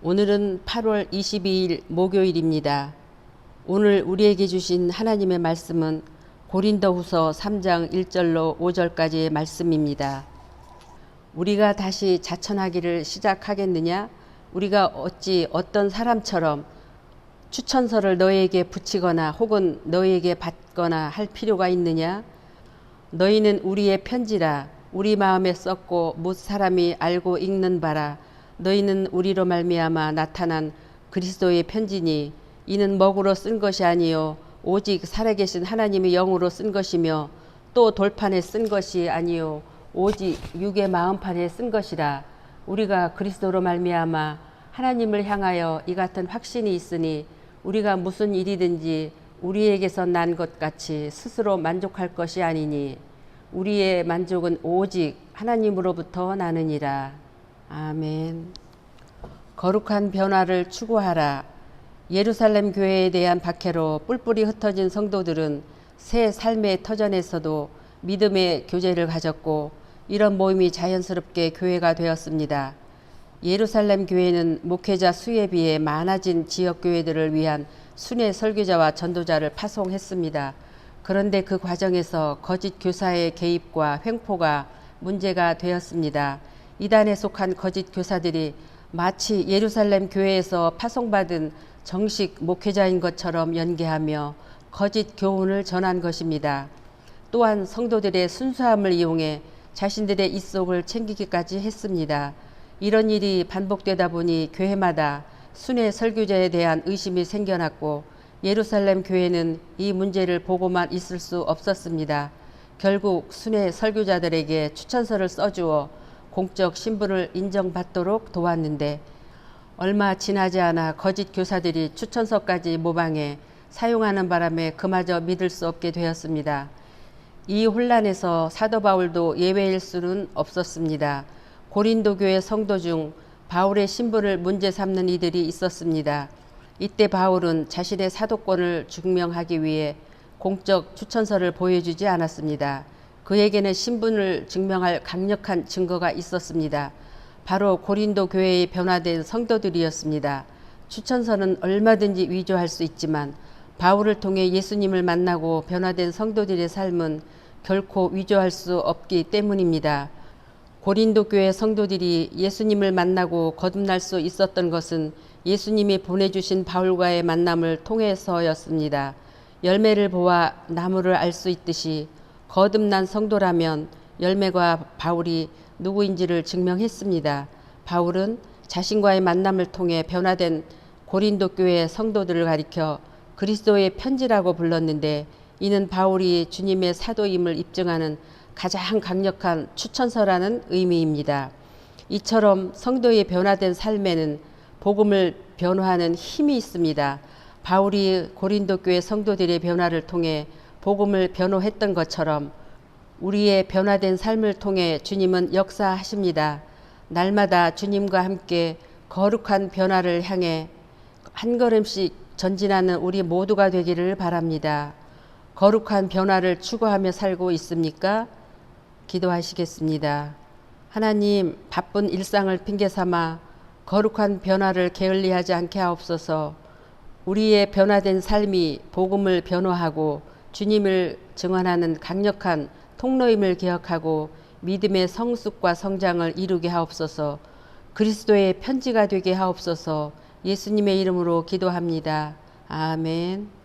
오늘은 8월 22일 목요일입니다. 오늘 우리에게 주신 하나님의 말씀은 고린도후서 3장 1절로 5절까지의 말씀입니다. 우리가 다시 자천하기를 시작하겠느냐? 우리가 어찌 어떤 사람처럼 추천서를 너희에게 붙이거나 혹은 너희에게 받거나 할 필요가 있느냐? 너희는 우리의 편지라 우리 마음에 썼고 못 사람이 알고 읽는 바라. 너희는 우리로 말미암아 나타난 그리스도의 편지니 이는 먹으로 쓴 것이 아니요 오직 살아계신 하나님의 영으로 쓴 것이며 또 돌판에 쓴 것이 아니요 오직 육의 마음판에 쓴 것이라. 우리가 그리스도로 말미암아 하나님을 향하여 이 같은 확신이 있으니 우리가 무슨 일이든지 우리에게서 난 것 같이 스스로 만족할 것이 아니니 우리의 만족은 오직 하나님으로부터 나느니라. 아멘. 거룩한 변화를 추구하라. 예루살렘 교회에 대한 박해로 뿔뿔이 흩어진 성도들은 새 삶의 터전에서도 믿음의 교제를 가졌고 이런 모임이 자연스럽게 교회가 되었습니다. 예루살렘 교회는 목회자 수에 비해 많아진 지역 교회들을 위한 순회 설교자와 전도자를 파송했습니다. 그런데 그 과정에서 거짓 교사의 개입과 횡포가 문제가 되었습니다. 이단에 속한 거짓 교사들이 마치 예루살렘 교회에서 파송받은 정식 목회자인 것처럼 연기하며 거짓 교훈을 전한 것입니다. 또한 성도들의 순수함을 이용해 자신들의 입속을 챙기기까지 했습니다. 이런 일이 반복되다 보니 교회마다 순회 설교자에 대한 의심이 생겨났고 예루살렘 교회는 이 문제를 보고만 있을 수 없었습니다. 결국 순회 설교자들에게 추천서를 써주어 공적 신분을 인정받도록 도왔는데 얼마 지나지 않아 거짓 교사들이 추천서까지 모방해 사용하는 바람에 그마저 믿을 수 없게 되었습니다. 이 혼란에서 사도 바울도 예외일 수는 없었습니다. 고린도 교회 성도 중 바울의 신분을 문제 삼는 이들이 있었습니다. 이때 바울은 자신의 사도권을 증명하기 위해 공적 추천서를 보여주지 않았습니다. 그에게는 신분을 증명할 강력한 증거가 있었습니다. 바로 고린도 교회의 변화된 성도들이었습니다. 추천서는 얼마든지 위조할 수 있지만 바울을 통해 예수님을 만나고 변화된 성도들의 삶은 결코 위조할 수 없기 때문입니다. 고린도 교회 성도들이 예수님을 만나고 거듭날 수 있었던 것은 예수님이 보내주신 바울과의 만남을 통해서였습니다. 열매를 보아 나무를 알 수 있듯이 거듭난 성도라면 열매가 바울이 누구인지를 증명했습니다. 바울은 자신과의 만남을 통해 변화된 고린도 교회 성도들을 가리켜 그리스도의 편지라고 불렀는데 이는 바울이 주님의 사도임을 입증하는 가장 강력한 추천서라는 의미입니다. 이처럼 성도의 변화된 삶에는 복음을 변화하는 힘이 있습니다. 바울이 고린도 교회 성도들의 변화를 통해 복음을 변호했던 것처럼 우리의 변화된 삶을 통해 주님은 역사하십니다. 날마다 주님과 함께 거룩한 변화를 향해 한 걸음씩 전진하는 우리 모두가 되기를 바랍니다. 거룩한 변화를 추구하며 살고 있습니까? 기도하시겠습니다. 하나님, 바쁜 일상을 핑계삼아 거룩한 변화를 게을리하지 않게 하옵소서. 우리의 변화된 삶이 복음을 변호하고 주님을 증언하는 강력한 통로임을 기억하고 믿음의 성숙과 성장을 이루게 하옵소서. 그리스도의 편지가 되게 하옵소서. 예수님의 이름으로 기도합니다. 아멘.